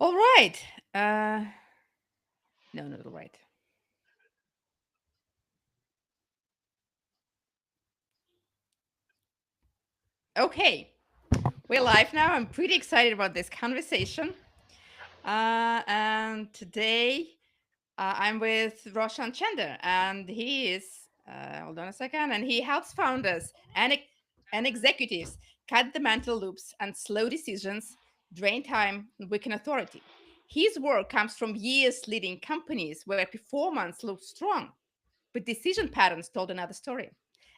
All right. Uh, no, not all right. Okay, we're live now. I'm pretty excited about this conversation. And today I'm with Roshan Chander, and he is, hold on a second, and he helps founders and executives cut the mental loops and slow decisions, drain time, and weaken authority. His work comes from years leading companies where performance looked strong, but decision patterns told another story.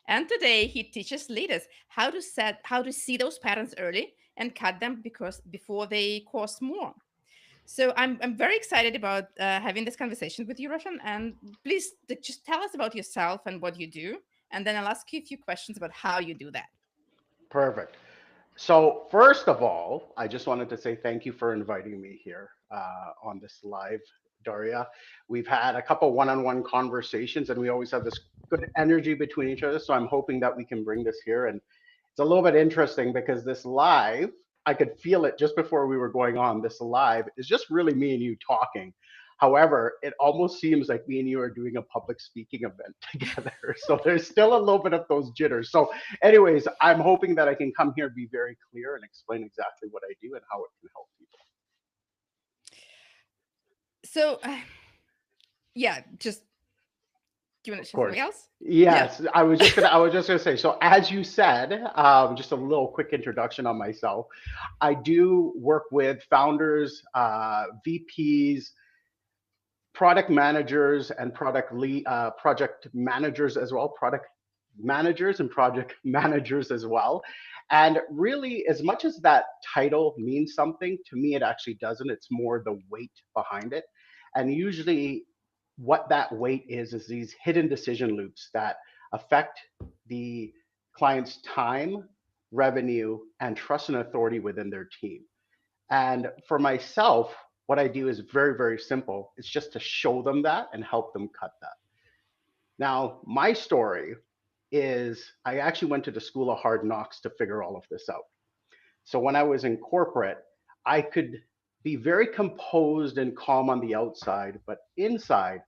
And today he teaches leaders how to see those patterns early and cut them because before they cause more. So I'm very excited about having this conversation with you, Roshan. And please just tell us about yourself and what you do, and then I'll ask you a few questions about how you do that. Perfect. So, first of all, I just wanted to say thank you for inviting me here on this live, Daria. We've had a couple one on one conversations and we always have this good energy between each other. So, I'm hoping that we can bring this here. And it's a little bit interesting because this live, I could feel it just before we were going on. This live is just really me and you talking. However, it almost seems like me and you are doing a public speaking event together. So there's still a little bit of those jitters. So anyways, I'm hoping that I can come here, be very clear, and explain exactly what I do and how it can help people. So, yeah, just do you want Of to share something course. else? Yeah. Yes, I was just gonna say. So as you said, just a little quick introduction on myself. I do work with founders, VPs, product managers, and project managers as well. Product managers and project managers as well. And really, as much as that title means something, to me, it actually doesn't. It's more the weight behind it. And usually, what that weight is these hidden decision loops that affect the client's time, revenue, and trust and authority within their team. And for myself, what I do is very, very simple. It's just to show them that and help them cut that. Now, my story is I actually went to the school of hard knocks to figure all of this out. So when I was in corporate, I could be very composed and calm on the outside, but inside,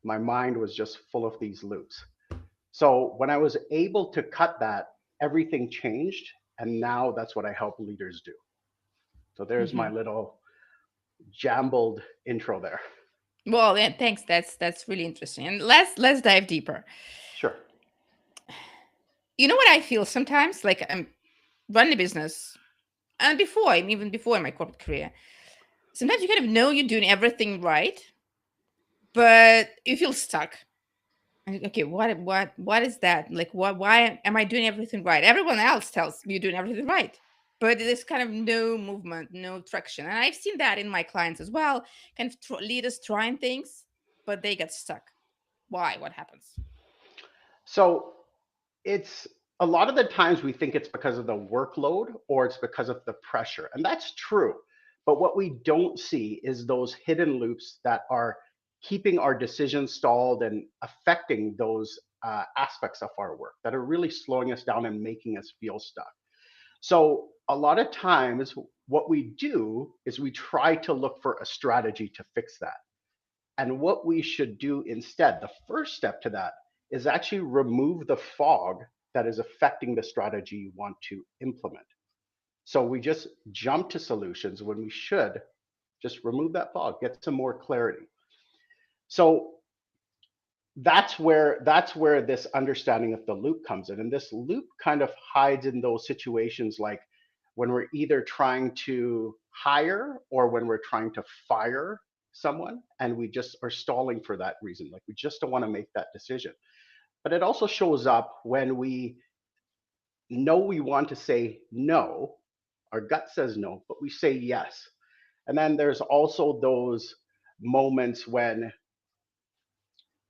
my mind was just full of these loops. So when I was able to cut that, everything changed. And now that's what I help leaders do. So there's my Hmm. little jambled intro there. Well, yeah, thanks. That's really interesting. And let's dive deeper. Sure. You know what I feel sometimes? Like I'm running a business, and before, I mean, even before in my corporate career, sometimes you kind of know you're doing everything right, but you feel stuck. Okay, what is that? Like, why am I doing everything right? Everyone else tells me you're doing everything right, but there's kind of no movement, no traction. And I've seen that in my clients as well. Kind of leaders trying things, but they get stuck. Why? What happens? So it's a lot of the times we think it's because of the workload or it's because of the pressure. And that's true. But what we don't see is those hidden loops that are keeping our decisions stalled and affecting those aspects of our work that are really slowing us down and making us feel stuck. So a lot of times, what we do is we try to look for a strategy to fix that. And what we should do instead, the first step to that is actually remove the fog that is affecting the strategy you want to implement. So we just jump to solutions when we should just remove that fog, get some more clarity. So that's where this understanding of the loop comes in. And this loop kind of hides in those situations like when we're either trying to hire or when we're trying to fire someone and we just are stalling for that reason. Like we just don't want to make that decision. But it also shows up when we know we want to say no, our gut says no, but we say yes. And then there's also those moments when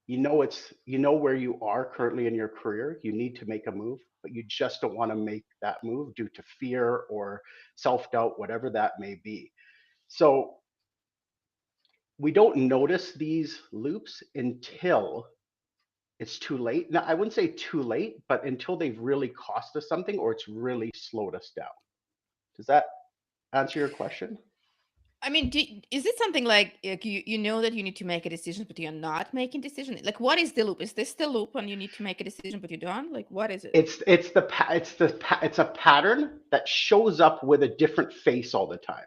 you know where you are currently in your career, you need to make a move, but you just don't want to make that move due to fear or self-doubt, whatever that may be. So we don't notice these loops until it's too late. Now I wouldn't say too late, but until they've really cost us something or it's really slowed us down. Does that answer your question? I mean, is it something like you know that you need to make a decision, but you're not making decision? Like, what is the loop? Is this the loop when you need to make a decision, but you don't? Like, what is it? It's a pattern that shows up with a different face all the time.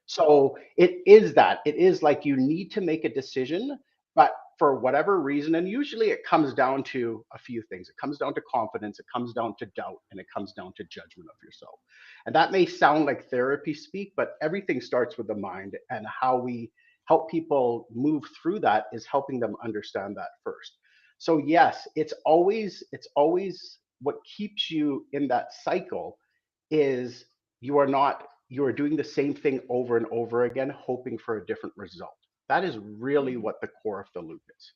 So it is like you need to make a decision, but for whatever reason, and usually it comes down to a few things. It comes down to confidence, it comes down to doubt, and it comes down to judgment of yourself. And that may sound like therapy speak, but everything starts with the mind, and how we help people move through that is helping them understand that first. So yes, it's always what keeps you in that cycle is you are doing the same thing over and over again, hoping for a different result. That is really Mhm. what the core of the loop is.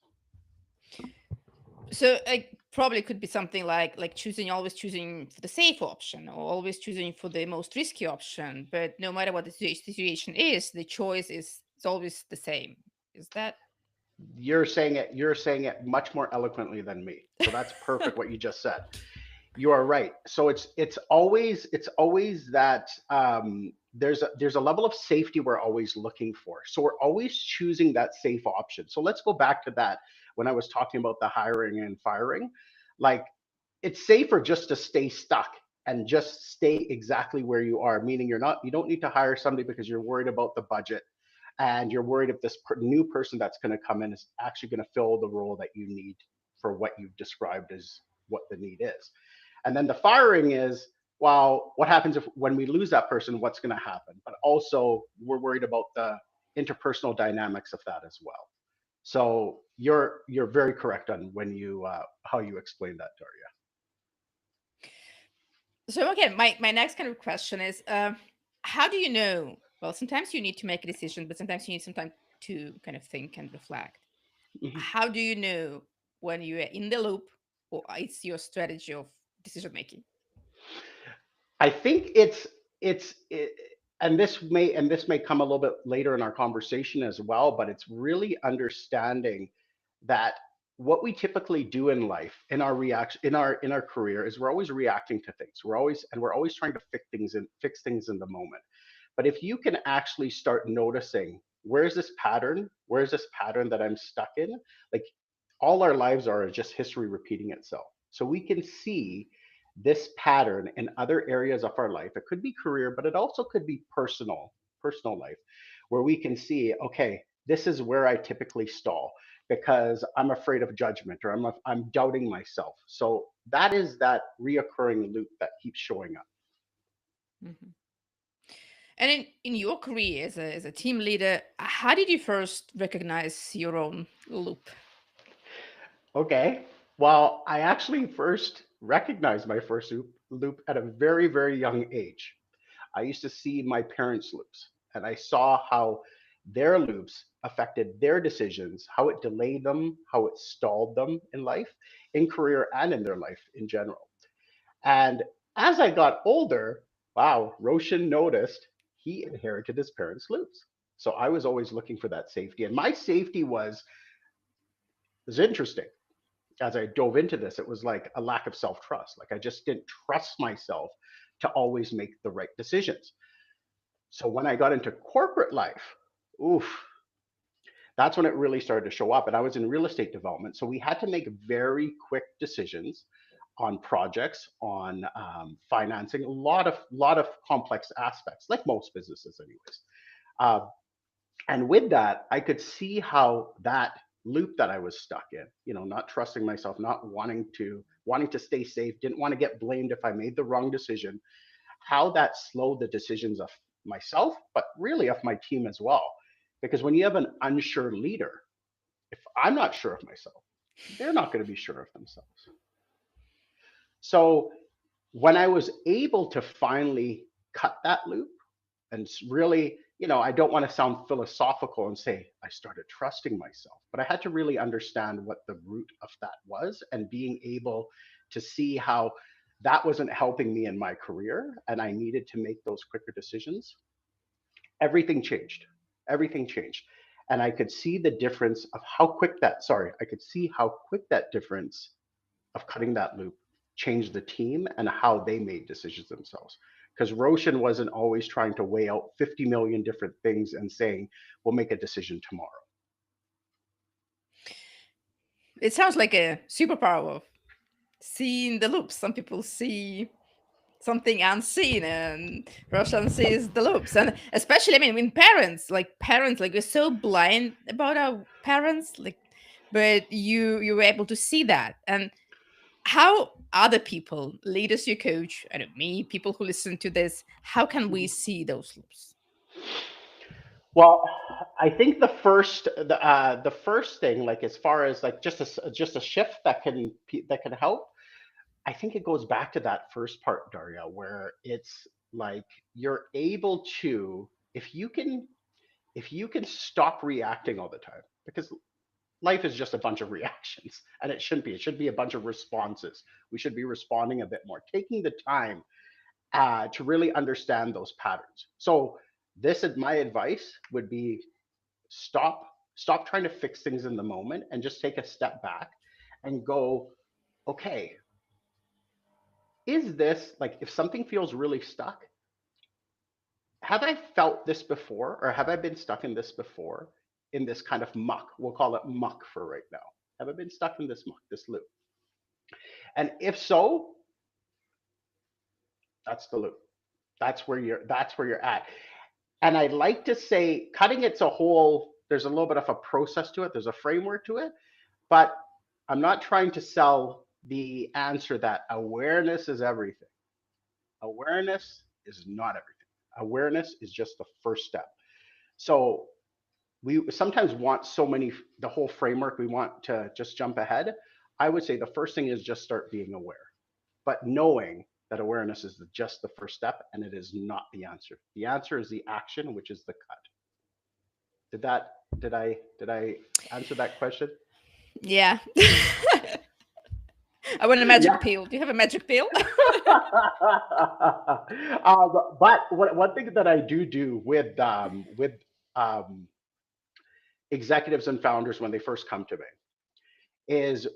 So, like, probably could be something like choosing always choosing for the safe option or always choosing for the most risky option. But no matter what the situation is, the choice is always the same. Is that? You're saying it much more eloquently than me. So that's perfect what you just said. You are right. So it's always that there's a level of safety we're always looking for. So we're always choosing that safe option. So let's go back to that when I was talking about the hiring and firing. Like it's safer just to stay stuck and just stay exactly where you are, meaning you don't need to hire somebody because you're worried about the budget and you're worried if this new person that's going to come in is actually going to fill the role that you need for what you've described as what the need is. And then the firing is, well, what happens if when we lose that person, what's going to happen? But also we're worried about the interpersonal dynamics of that as well. So you're very correct on when you how you explain that, Daria. So again, my next kind of question is, how do you know? Well, sometimes you need to make a decision, but sometimes you need some time to kind of think and reflect. Mhm. How do you know when you're in the loop or it's your strategy of decision making? I think and this may come a little bit later in our conversation as well, but it's really understanding that what we typically do in life, in our career, is we're always reacting to things. We're always trying to fix things in the moment. But if you can actually start noticing, where's this pattern that I'm stuck in, like all our lives are just history repeating itself. So we can see this pattern in other areas of our life. It could be career, but it also could be personal life, where we can see, okay, this is where I typically stall because I'm afraid of judgment, or I'm doubting myself. So that is that reoccurring loop that keeps showing up. Mhm. And in your career as a team leader, how did you first recognize your own loop? Okay. Well, I actually first recognized my first loop at a very, very young age. I used to see my parents' loops, and I saw how their loops affected their decisions, how it delayed them, how it stalled them in life, in career, and in their life in general. And as I got older, wow, Roshan noticed he inherited his parents' loops. So I was always looking for that safety. And my safety was interesting. As I dove into this, it was like a lack of self trust. Like I just didn't trust myself to always make the right decisions. So when I got into corporate life, oof, that's when it really started to show up. And I was in real estate development. So we had to make very quick decisions on projects, on financing, a lot of complex aspects, like most businesses, anyways. Uh, and with that, I could see how that loop that I was stuck in, not trusting myself, not wanting to stay safe, didn't want to get blamed if I made the wrong decision, how that slowed the decisions of myself, but really of my team as well. Because when you have an unsure leader, if I'm not sure of myself, they're not going to be sure of themselves. So when I was able to finally cut that loop and really, I don't want to sound philosophical and say I started trusting myself, but I had to really understand what the root of that was, and being able to see how that wasn't helping me in my career and I needed to make those quicker decisions. Everything changed. Everything changed. And I could see the difference of how quick that, sorry, I could see how quick that difference of cutting that loop. changed the team and how they made decisions themselves. Because Roshan wasn't always trying to weigh out 50 million different things and saying, we'll make a decision tomorrow. It sounds like a superpower of seeing the loops. Some people see something unseen, and Roshan sees the loops. And especially, I mean, in parents, like we're so blind about our parents, like, but you were able to see that. And how other people, leaders you coach, I don't me, people who listen to this, how can we see those loops? Well, I think the first thing, like as far as like just a shift that can help, I think it goes back to that first part, Daria, where it's like you're able to, if you can stop reacting all the time, because life is just a bunch of reactions, and it shouldn't be. It should be a bunch of responses. We should be responding a bit more, taking the time to really understand those patterns. So this is my advice would be stop stop trying to fix things in the moment and just take a step back and go, okay, is this like if something feels really stuck, have I felt this before or have I been stuck in this before in this kind of muck? We'll call it muck for right now. Have I been stuck in this muck, this loop? And if so, that's the loop. That's where you're at. And I like to say cutting it's a whole there's a little bit of a process to it, there's a framework to it, but I'm not trying to sell the answer that awareness is everything. Awareness is not everything. Awareness is just the first step. So we sometimes want so many the whole framework we want to just jump ahead. I would say the first thing is just start being aware, but knowing that awareness is just the first step and it is not the answer. The answer is the action, which is the cut. Did I answer that question? Yeah. I want a magic Yeah. pill. Do you have a magic pill? But one thing that I do with um, executives and founders when they first come to me is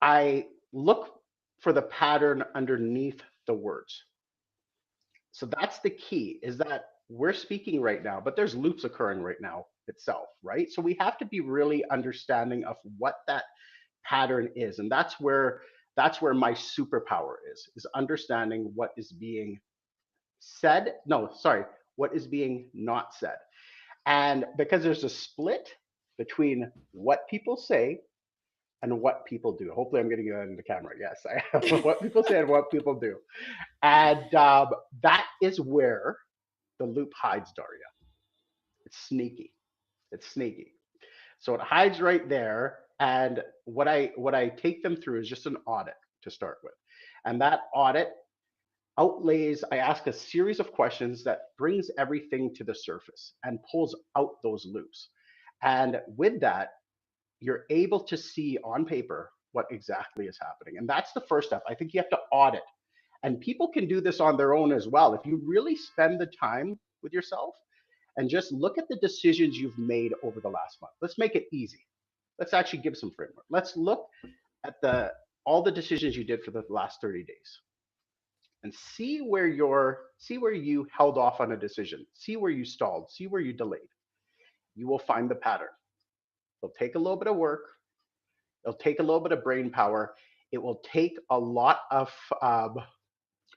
I look for the pattern underneath the words. So that's the key is that we're speaking right now, but there's loops occurring right now itself, right? So we have to be really understanding of what that pattern is. And that's where my superpower is understanding what is being said. No, sorry, what is being not said. And because there's a split between what people say and what people do. Hopefully, I'm getting you in the camera. Yes, I have what people say and what people do. And that is where the loop hides, Daria. It's sneaky. It's sneaky. So it hides right there. And what I take them through is just an audit to start with. And that audit outlays, I ask a series of questions that brings everything to the surface and pulls out those loops. And with that, you're able to see on paper what exactly is happening. And that's the first step. I think you have to audit. And people can do this on their own as well. If you really spend the time with yourself and just look at the decisions you've made over the last month. Let's make it easy. Let's actually give some framework. Let's look at the all the decisions you did for the last 30 days and see where you held off on a decision, see where you stalled, see where you delayed. You will find the pattern. It'll take a little bit of work. It'll take a little bit of brain power. It will take a lot of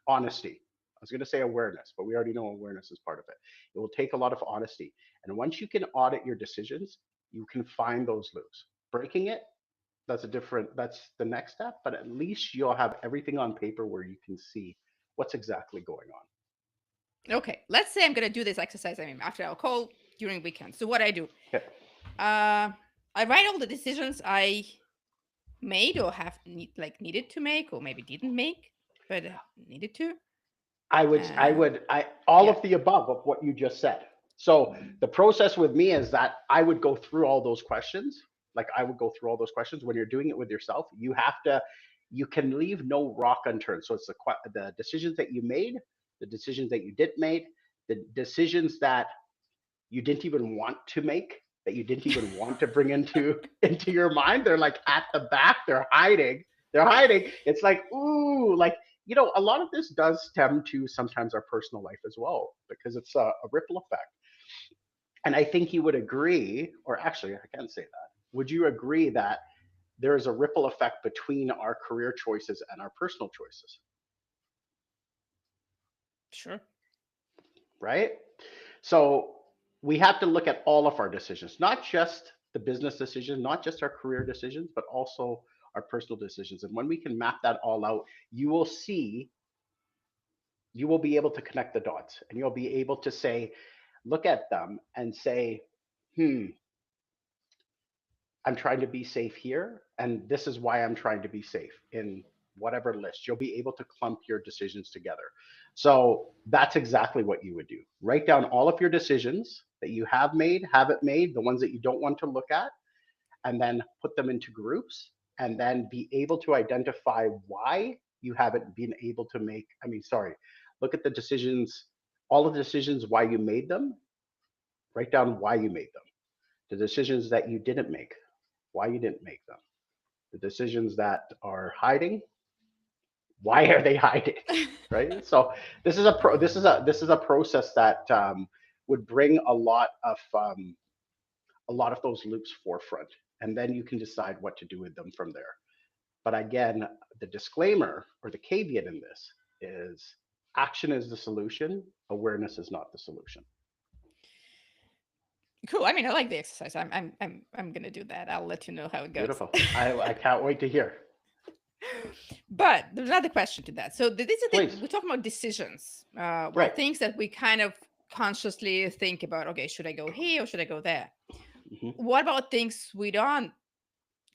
honesty. I was going to say awareness, but we already know awareness is part of it. It will take a lot of honesty. And once you can audit your decisions, you can find those loops. Breaking it, that's the next step, but at least you'll have everything on paper where you can see what's exactly going on. Okay, let's say I'm gonna do this exercise. I mean, after our call during weekends. So what I do, Okay. uh, I write all the decisions I made or needed to make, or maybe didn't make, but needed to. And All yeah, of the above of what you just said. So the process with me is that I would go through all those questions. Like I would go through all those questions. When you're doing it with yourself, you can leave no rock unturned. So it's the decisions that you made, the decisions that you didn't make, the decisions that you didn't even want to make, that you didn't even want to bring into into your mind. They're like at the back, they're hiding. They're hiding. It's like, ooh, like, a lot of this does stem to sometimes our personal life as well, because it's a ripple effect. And I think you would agree, or actually, I can't say that. Would you agree that there is a ripple effect between our career choices and our personal choices, Sure. right? So we have to look at all of our decisions, not just the business decisions, not just our career decisions, but also our personal decisions. And when we can map that all out, you will see, you will be able to connect the dots, and you'll be able to say, look at them and say, hmm, I'm trying to be safe here, and this is why I'm trying to be safe in whatever list. You'll be able to clump your decisions together. So that's exactly what you would do. Write down all of your decisions that you have made, haven't made, the ones that you don't want to look at, and then put them into groups, and then be able to identify why you haven't been able to make, sorry, look at the decisions, all of the decisions, why you made them, write down why you made them. The decisions that you didn't make, why you didn't make them. The decisions that are hiding, why are they hiding? Right. So this is a process that would bring a lot of those loops forefront, and then you can decide what to do with them from there. But again, the disclaimer or the caveat in this is action is the solution, awareness is not the solution. Cool. I mean, I like the exercise. I'm gonna do that. I'll let you know how it goes. Beautiful. I can't wait to hear. But there's another question to that. So this is the thing, Please. we're talking about decisions, well, Right. things that we kind of consciously think about. Okay, should I go here or should I go there? Hmm. What about things we don't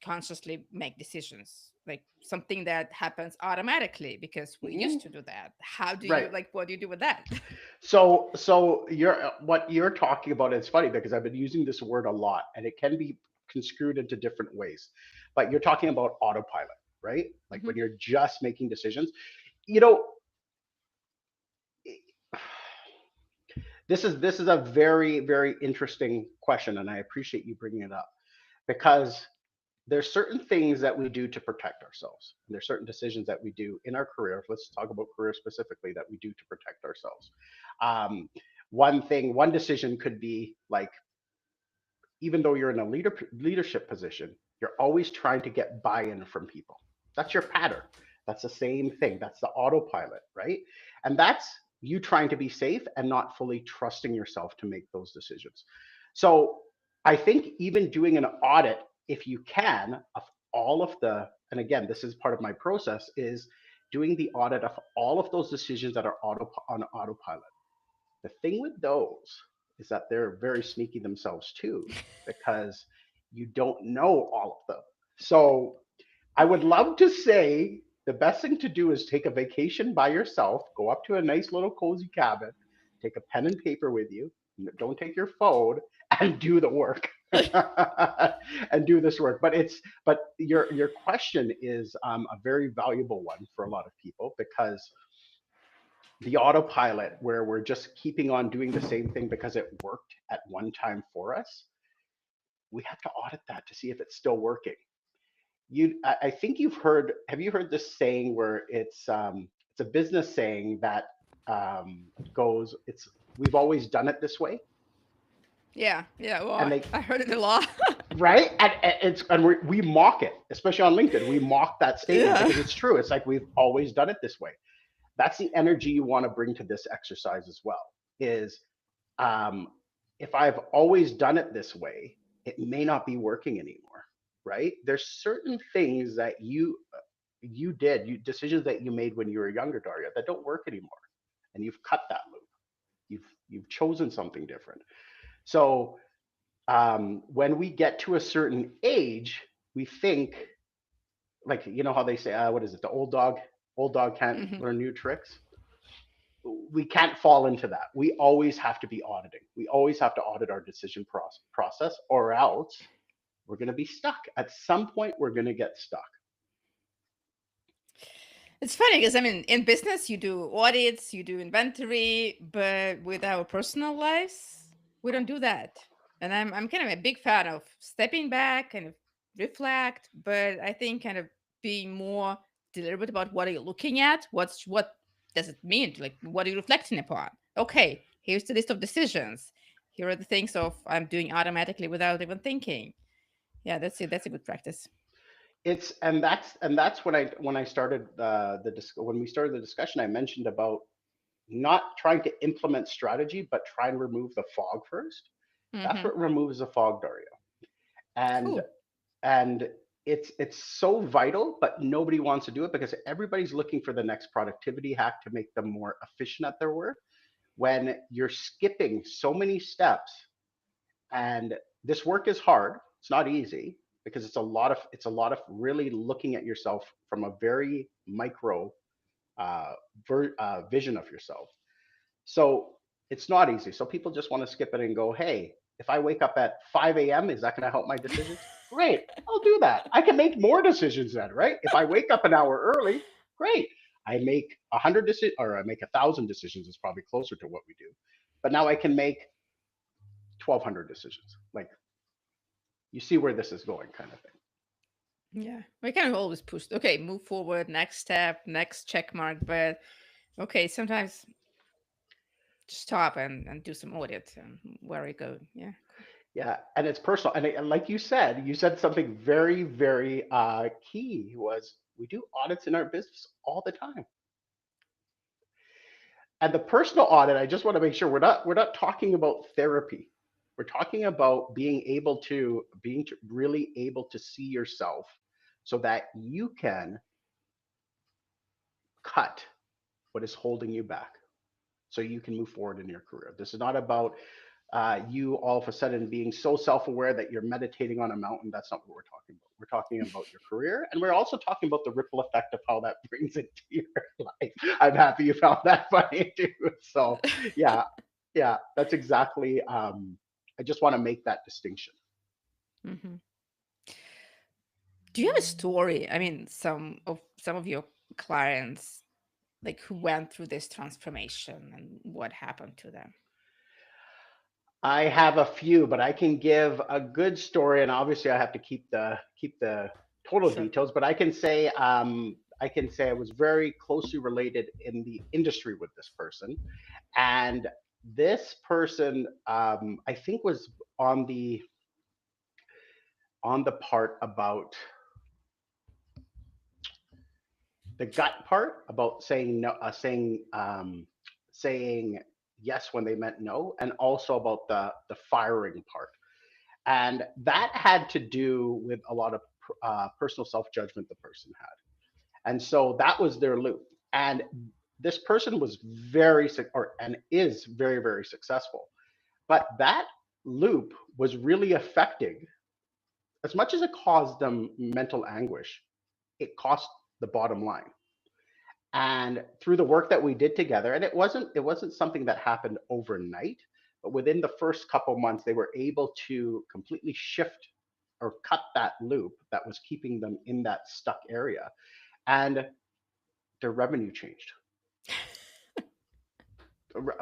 consciously make decisions, like something that happens automatically because we Hmm. used to do that? How do you Right. like? What do you do with that? So you're what you're talking about is funny because I've been using this word a lot, and it can be construed into different ways. But you're talking about autopilot, right? Like Hmm. when you're just making decisions. You know, this is a very interesting question, and I appreciate you bringing it up because there's certain things that we do to protect ourselves, and there's certain decisions that we do in our career. Let's talk about career specifically that we do to protect ourselves. Um, one decision could be like, even though you're in a leadership position, you're always trying to get buy-in from people. That's your pattern. That's the same thing. That's the autopilot, right? And that's you trying to be safe and not fully trusting yourself to make those decisions. So I think even doing an audit, if you can, of all of the, and again, this is part of my process, is doing the audit of all of those decisions that are on autopilot. The thing with those is that they're very sneaky themselves too, because you don't know all of them. So I would love to say the best thing to do is take a vacation by yourself, go up to a nice little cozy cabin, take a pen and paper with you, don't take your phone, and do the work. And do this work. But your question is a very valuable one for a lot of people, because the autopilot where we're just keeping on doing the same thing because it worked at one time for us, we have to audit that to see if it's still working. I think have you heard this saying where it's a business saying that goes, it's we've always done it this way, Yeah, yeah. Well, and I heard it a lot. right, and we mock it, especially on LinkedIn. We mock that statement Yeah. because it's true. It's like we've always done it this way. That's the energy you want to bring to this exercise as well. Is um, if I've always done it this way, it may not be working anymore, right? There's certain things that decisions that you made when you were younger, Daria, that don't work anymore, and you've cut that loop. You've chosen something different. So when we get to a certain age, we think, like, you know how they say, what is it? The old dog can't Hmm. learn new tricks. We can't fall into that. We always have to be auditing. We always have to audit our decision process, or else we're going to be stuck. At some point, we're going to get stuck. It's funny because I mean, in business, you do audits, you do inventory, but with our personal lives, we don't do that. And I'm kind of a big fan of stepping back, kind of reflect. But I think kind of being more deliberate about what are you looking at? What does it mean? Like, what are you reflecting upon? Okay, here's the list of decisions. Here are the things of I'm doing automatically without even thinking. Yeah, that's it. That's a good practice. It's and that's when I started when we started the discussion. I mentioned about not trying to implement strategy, but try and remove the fog first. That's Mm-hmm. what removes the fog, Dario. And Cool. and it's so vital, but nobody wants to do it because everybody's looking for the next productivity hack to make them more efficient at their work. When you're skipping so many steps, and this work is hard, it's not easy because it's a lot of really looking at yourself from a very micro uh, vision of yourself. So it's not easy. So people just want to skip it and go, hey, if I wake up at 5 a.m., is that going to help my decisions? Great, I'll do that. I can make more decisions then, right? If I wake up an hour early, great. I make 100 decisions, or I make 1,000 decisions. Is probably closer to what we do. But now I can make 1,200 decisions. Like, you see where this is going, kind of thing. Yeah, we can always push. Okay, move forward. Next step. Next check mark. But okay, sometimes stop and do some audit and where we go. Yeah, cool. Yeah, and it's personal. And like you said something very, very key was we do audits in our business all the time. And the personal audit, I just want to make sure we're not talking about therapy. We're talking about being really able to see yourself so that you can cut what is holding you back so you can move forward in your career. This is not about you all of a sudden being so self-aware that you're meditating on a mountain. That's not what we're talking about. We're talking about your career, and we're also talking about the ripple effect of how that brings into your life. I'm happy you found that funny too. So yeah, yeah, that's exactly. I just want to make that distinction. Hmm. Do you have a story? I mean, some of your clients like who went through this transformation and what happened to them. I have a few, but I can give a good story, and obviously I have to keep the total Sure. details. But I can say I was very closely related in the industry with this person, and this person I think was on the part about the gut part about saying no, saying yes when they meant no, and also about the firing part. And that had to do with a lot of personal self judgment the person had, and so that was their loop. And this person was and is very, very successful, but that loop was really affecting, as much as it caused them mental anguish, it cost the bottom line. And through the work that we did together, and it wasn't something that happened overnight, but within the first couple months they were able to completely shift or cut that loop that was keeping them in that stuck area, and their revenue changed.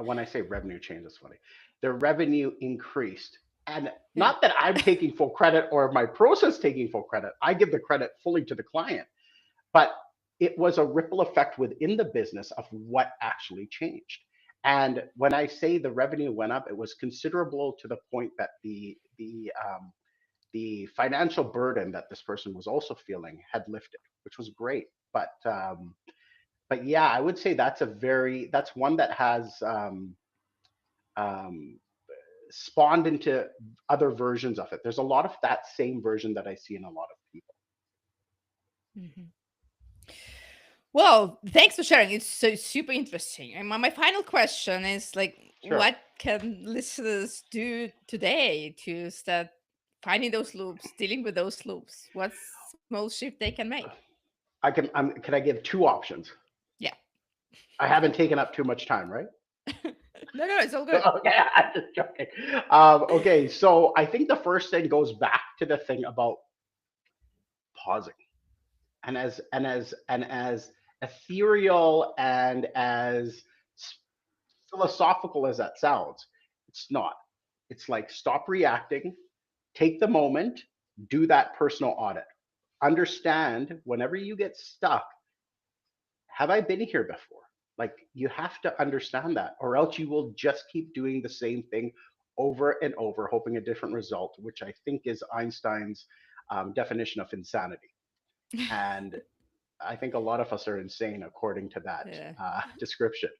When I say revenue change, that's funny. Their revenue increased. And Yeah. not that I'm taking full credit or my process taking full credit, I give the credit fully to the client, but it was a ripple effect within the business of what actually changed. And when I say the revenue went up, it was considerable to the point that the financial burden that this person was also feeling had lifted, which was great. But yeah, I would say that's one that has um, spawned into other versions of it. There's a lot of that same version that I see in a lot of people. Hmm. Well, thanks for sharing. It's so super interesting. And my final question is like, Sure. what can listeners do today to start finding those loops, dealing with those loops? What's small shift they can make? Can I give two options? Yeah. I haven't taken up too much time, right? No, no, it's all good. Okay, I'm just joking. Okay, so I think the first thing goes back to the thing about pausing, and as ethereal and as philosophical as that sounds, it's not. It's like stop reacting, take the moment, do that personal audit. understand whenever you get stuck, have I been here before? Like, you have to understand that, or else you will just keep doing the same thing over and over, hoping a different result, which I think is Einstein's definition of insanity. And I think a lot of us are insane according to that Yeah. description.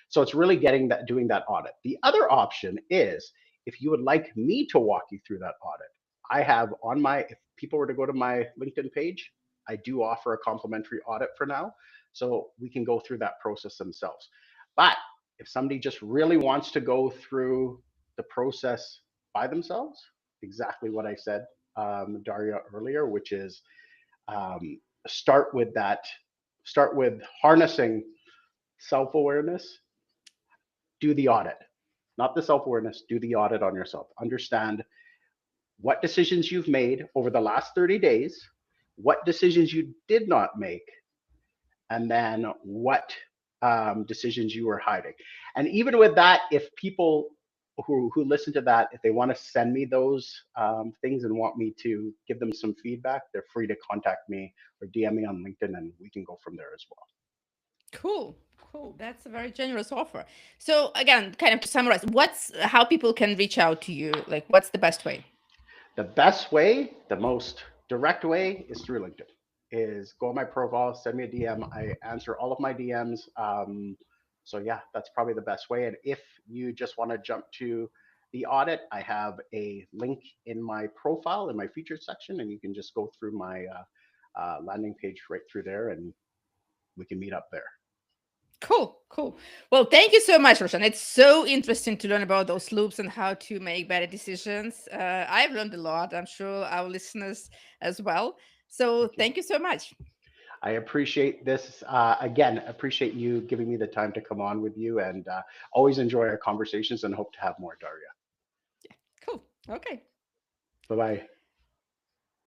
So it's really getting that, doing that audit. The other option is, if you would like me to walk you through that audit, I have on my, if people were to go to my LinkedIn page, I do offer a complimentary audit for now. So we can go through that process themselves. But if somebody just really wants to go through the process by themselves, exactly what I said, Daria, earlier, which is um, start with that, start with harnessing self-awareness, do the audit, not the self-awareness, do the audit on yourself, understand what decisions you've made over the last 30 days, what decisions you did not make, and then what decisions you were hiding. And even with that, if people who listen to that, if they want to send me those things and want me to give them some feedback, they're free to contact me or DM me on LinkedIn, and we can go from there as well. Cool. Cool. That's a very generous offer. So again, kind of to summarize, what's how people can reach out to you? Like, what's the best way? The best way, the most direct way, is through LinkedIn. Is go on my profile, send me a DM. I answer all of my DMs. So yeah, that's probably the best way. And if you just want to jump to the audit, I have a link in my profile in my featured section, and you can just go through my landing page right through there, and we can meet up there. Cool, cool. Well, thank you so much, Roshan. It's so interesting to learn about those loops and how to make better decisions. I've learned a lot. I'm sure our listeners as well. So Thank you. thank you so much. I appreciate this. Again, appreciate you giving me the time to come on with you, and always enjoy our conversations and hope to have more, Daria. Cool. Okay. Bye bye.